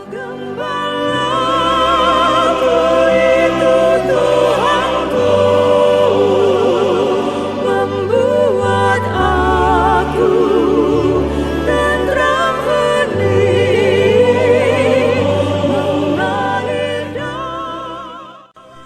Gembalaku itu Tuhanku, membuat aku tentram hening, mengalir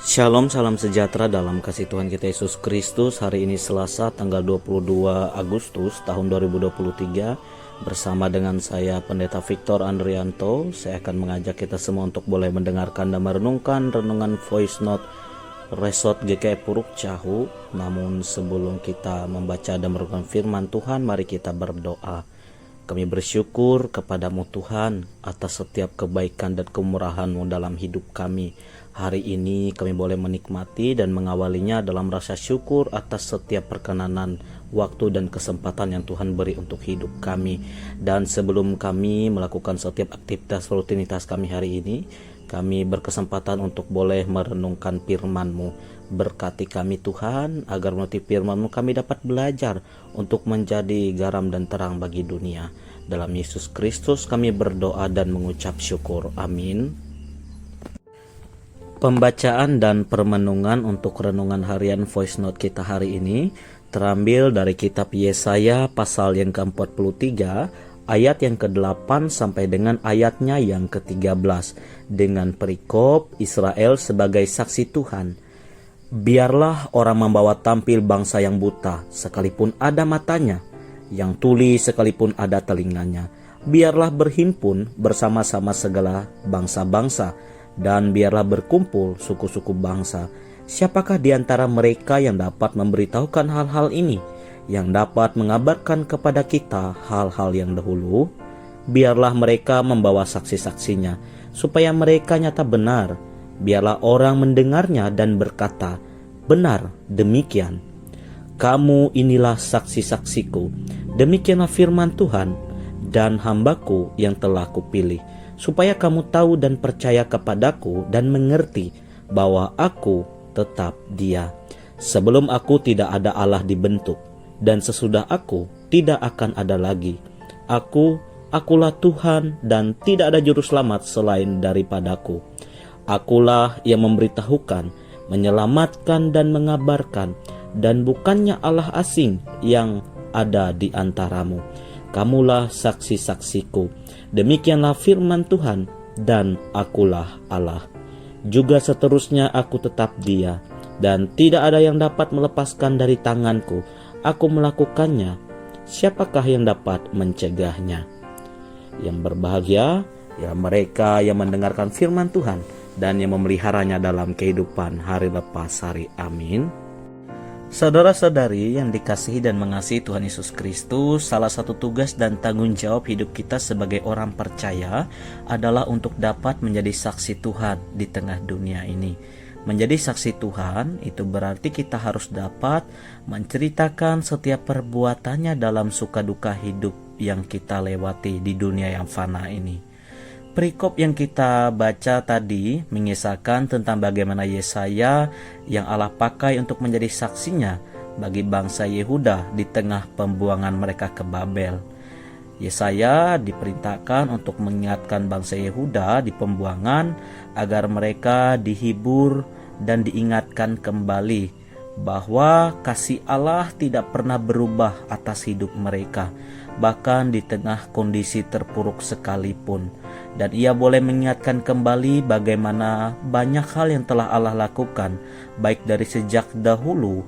Shalom, salam sejahtera dalam kasih Tuhan kita Yesus Kristus. Hari ini Selasa tanggal 22 Agustus tahun 2023. Bersama dengan saya Pendeta Victor Andrianto, saya akan mengajak kita semua untuk boleh mendengarkan dan merenungkan renungan voice note Resort GKI Puruk Cahu. Namun sebelum kita membaca dan merenungkan firman Tuhan, mari kita berdoa. Kami bersyukur kepadamu Tuhan atas setiap kebaikan dan kemurahan-Mu dalam hidup kami. Hari ini kami boleh menikmati dan mengawalinya dalam rasa syukur atas setiap perkenanan, waktu dan kesempatan yang Tuhan beri untuk hidup kami. Dan sebelum kami melakukan setiap aktivitas rutinitas kami hari ini, kami berkesempatan untuk boleh merenungkan firman-Mu. Berkati kami Tuhan, agar melalui firman-Mu kami dapat belajar untuk menjadi garam dan terang bagi dunia. Dalam Yesus Kristus kami berdoa dan mengucap syukur. Amin. Pembacaan dan permenungan untuk renungan harian voice note kita hari ini terambil dari kitab Yesaya pasal yang ke-43 ayat yang ke-8 sampai dengan ayatnya yang ke-13 dengan perikop Israel sebagai saksi Tuhan. Biarlah orang membawa tampil bangsa yang buta sekalipun ada matanya, yang tuli sekalipun ada telinganya. Biarlah berhimpun bersama-sama segala bangsa-bangsa, dan biarlah berkumpul suku-suku bangsa. Siapakah di antara mereka yang dapat memberitahukan hal-hal ini, yang dapat mengabarkan kepada kita hal-hal yang dahulu? Biarlah mereka membawa saksi-saksinya, supaya mereka nyata benar. Biarlah orang mendengarnya dan berkata, benar demikian. Kamu inilah saksi-saksiku, demikianlah firman Tuhan, dan hambaku yang telah kupilih, supaya kamu tahu dan percaya kepadaku dan mengerti bahwa aku tetap Dia. Sebelum aku tidak ada Allah dibentuk, dan sesudah aku tidak akan ada lagi. Akulah Tuhan, dan tidak ada juru selamat selain daripadaku. Akulah yang memberitahukan, menyelamatkan dan mengabarkan, dan bukannya Allah asing yang ada di antaramu. Kamulah saksi-saksiku, demikianlah firman Tuhan, dan akulah Allah. Juga seterusnya aku tetap Dia, dan tidak ada yang dapat melepaskan dari tanganku. Aku melakukannya, siapakah yang dapat mencegahnya? Yang berbahagia ya mereka yang mendengarkan firman Tuhan dan yang memeliharanya dalam kehidupan hari lepas hari. Amin. Saudara-saudari yang dikasihi dan mengasihi Tuhan Yesus Kristus, salah satu tugas dan tanggung jawab hidup kita sebagai orang percaya adalah untuk dapat menjadi saksi Tuhan di tengah dunia ini. Menjadi saksi Tuhan itu berarti kita harus dapat menceritakan setiap perbuatannya dalam suka duka hidup yang kita lewati di dunia yang fana ini. Perikop yang kita baca tadi mengisahkan tentang bagaimana Yesaya yang Allah pakai untuk menjadi saksinya bagi bangsa Yehuda di tengah pembuangan mereka ke Babel. Yesaya diperintahkan untuk mengingatkan bangsa Yehuda di pembuangan agar mereka dihibur dan diingatkan kembali bahwa kasih Allah tidak pernah berubah atas hidup mereka, bahkan di tengah kondisi terpuruk sekalipun. Dan ia boleh mengingatkan kembali bagaimana banyak hal yang telah Allah lakukan, baik dari sejak dahulu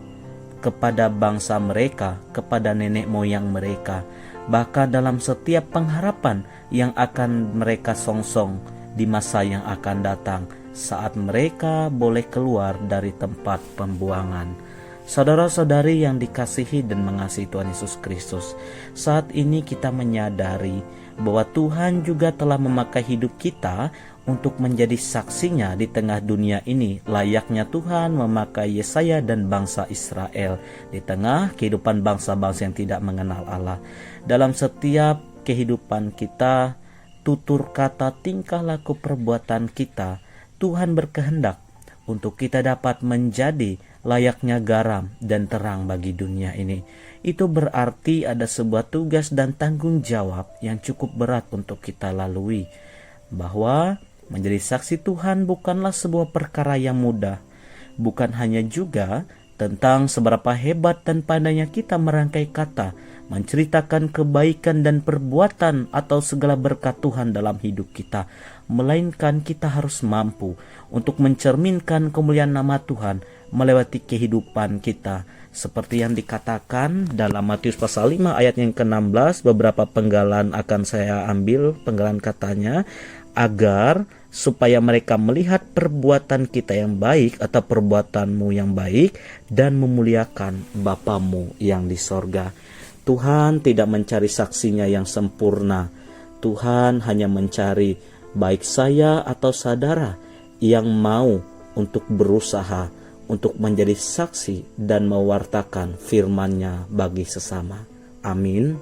kepada bangsa mereka, kepada nenek moyang mereka, bahkan dalam setiap pengharapan yang akan mereka songsong di masa yang akan datang, saat mereka boleh keluar dari tempat pembuangan. Saudara-saudari yang dikasihi dan mengasihi Tuhan Yesus Kristus, saat ini kita menyadari bahwa Tuhan juga telah memakai hidup kita untuk menjadi saksinya di tengah dunia ini, layaknya Tuhan memakai Yesaya dan bangsa Israel di tengah kehidupan bangsa-bangsa yang tidak mengenal Allah. Dalam setiap kehidupan kita, tutur kata, tingkah laku, perbuatan kita, Tuhan berkehendak untuk kita dapat menjadi layaknya garam dan terang bagi dunia ini. Itu berarti ada sebuah tugas dan tanggung jawab yang cukup berat untuk kita lalui. bahwa menjadi saksi Tuhan bukanlah sebuah perkara yang mudah. Bukan hanya juga tentang seberapa hebat dan pandainya kita merangkai kata, menceritakan kebaikan dan perbuatan atau segala berkat Tuhan dalam hidup kita, melainkan kita harus mampu untuk mencerminkan kemuliaan nama Tuhan melewati kehidupan kita. Seperti yang dikatakan dalam Matius pasal 5 ayat yang ke-16, beberapa penggalan akan saya ambil, penggalan katanya, agar supaya mereka melihat perbuatan kita yang baik atau perbuatanmu yang baik dan memuliakan Bapamu yang di sorga. Tuhan tidak mencari saksinya yang sempurna. Tuhan hanya mencari baik saya atau saudara yang mau untuk berusaha untuk menjadi saksi dan mewartakan firman-Nya bagi sesama. Amin.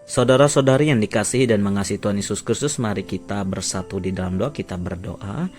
Saudara-saudari yang dikasihi dan mengasihi Tuhan Yesus Kristus, mari kita bersatu di dalam doa, kita berdoa.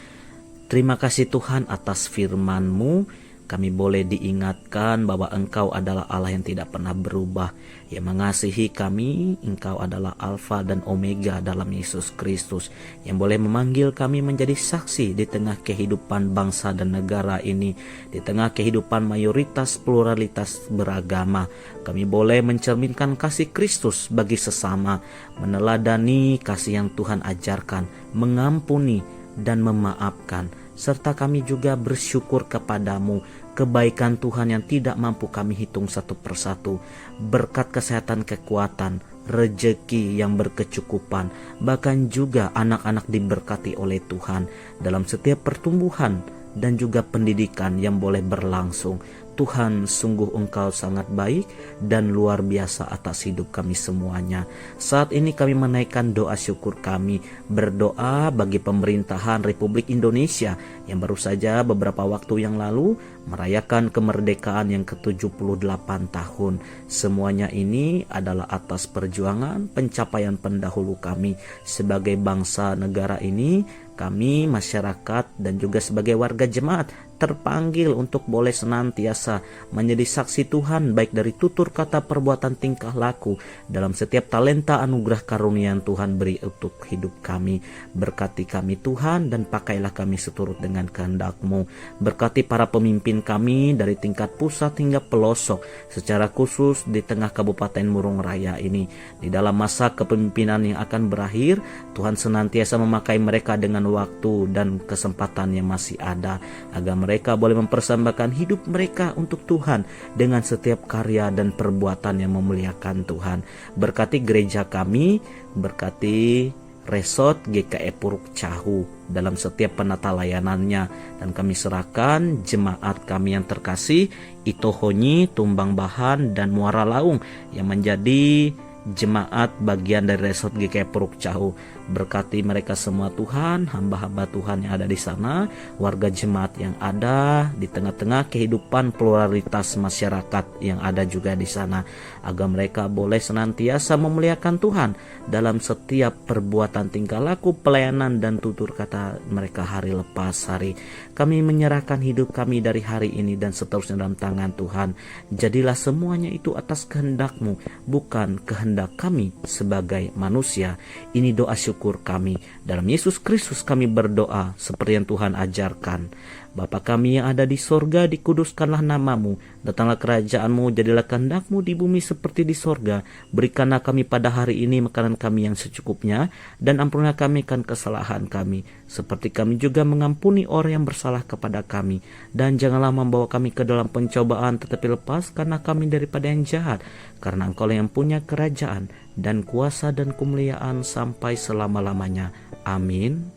Terima kasih Tuhan atas firman-Mu. Kami boleh diingatkan bahwa Engkau adalah Allah yang tidak pernah berubah, yang mengasihi kami. Engkau adalah Alfa dan Omega dalam Yesus Kristus, yang boleh memanggil kami menjadi saksi di tengah kehidupan bangsa dan negara ini, di tengah kehidupan mayoritas pluralitas beragama. Kami boleh mencerminkan kasih Kristus bagi sesama, meneladani kasih yang Tuhan ajarkan, mengampuni dan memaafkan, serta kami juga bersyukur kepadamu kebaikan Tuhan yang tidak mampu kami hitung satu persatu, berkat kesehatan, kekuatan, rejeki yang berkecukupan, bahkan juga anak-anak diberkati oleh Tuhan dalam setiap pertumbuhan dan juga pendidikan yang boleh berlangsung. Tuhan, sungguh Engkau sangat baik dan luar biasa atas hidup kami semuanya. Saat ini kami menaikkan doa syukur kami, berdoa bagi pemerintahan Republik Indonesia yang baru saja beberapa waktu yang lalu merayakan kemerdekaan yang ke-78 tahun. Semuanya ini adalah atas perjuangan pencapaian pendahulu kami sebagai bangsa negara ini. Kami masyarakat dan juga sebagai warga jemaat terpanggil untuk boleh senantiasa menjadi saksi Tuhan, baik dari tutur kata, perbuatan, tingkah laku, dalam setiap talenta anugerah karunia yang Tuhan beri untuk hidup kami. Berkati kami Tuhan, dan pakailah kami seturut dengan kehendak-Mu. Berkati para pemimpin kami dari tingkat pusat hingga pelosok, secara khusus di tengah Kabupaten Murung Raya ini. Di dalam masa kepemimpinan yang akan berakhir, Tuhan senantiasa memakai mereka dengan waktu dan kesempatan yang masih ada, agar mereka boleh mempersembahkan hidup mereka untuk Tuhan dengan setiap karya dan perbuatan yang memuliakan Tuhan. Berkati gereja kami, berkati Resort GKE Puruk Cahu dalam setiap penata layanannya, dan kami serahkan jemaat kami yang terkasih Itohonyi, Tumbang Bahan, dan Muara Laung yang menjadi jemaat bagian dari Resort GKE Puruk Cahu. Berkati mereka semua Tuhan, hamba-hamba Tuhan yang ada di sana, warga jemaat yang ada di tengah-tengah kehidupan pluralitas masyarakat yang ada juga di sana, agar mereka boleh senantiasa memuliakan Tuhan dalam setiap perbuatan, tingkah laku, pelayanan, dan tutur kata mereka hari lepas hari. Kami menyerahkan hidup kami dari hari ini dan seterusnya dalam tangan Tuhan. Jadilah semuanya itu atas kehendak-Mu, bukan kehendak kami sebagai manusia. Ini doa syukur kami. Dalam Yesus Kristus kami berdoa seperti yang Tuhan ajarkan. Bapa kami yang ada di sorga, dikuduskanlah nama-Mu. Datanglah kerajaan-Mu, jadilah kehendak-Mu di bumi seperti di sorga. Berikanlah kami pada hari ini makanan kami yang secukupnya, dan ampunilah kami akan kesalahan kami, seperti kami juga mengampuni orang yang bersalah kepada kami. Dan janganlah membawa kami ke dalam pencobaan, tetapi lepaskanlah kami daripada yang jahat. Karena Engkau yang punya kerajaan dan kuasa dan kemuliaan sampai selama-lamanya. Amin.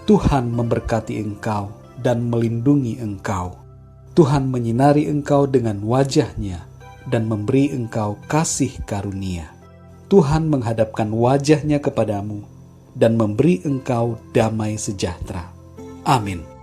Tuhan memberkati engkau dan melindungi engkau. Tuhan menyinari engkau dengan wajah-Nya dan memberi engkau kasih karunia. Tuhan menghadapkan wajah-Nya kepadamu dan memberi engkau damai sejahtera. Amin.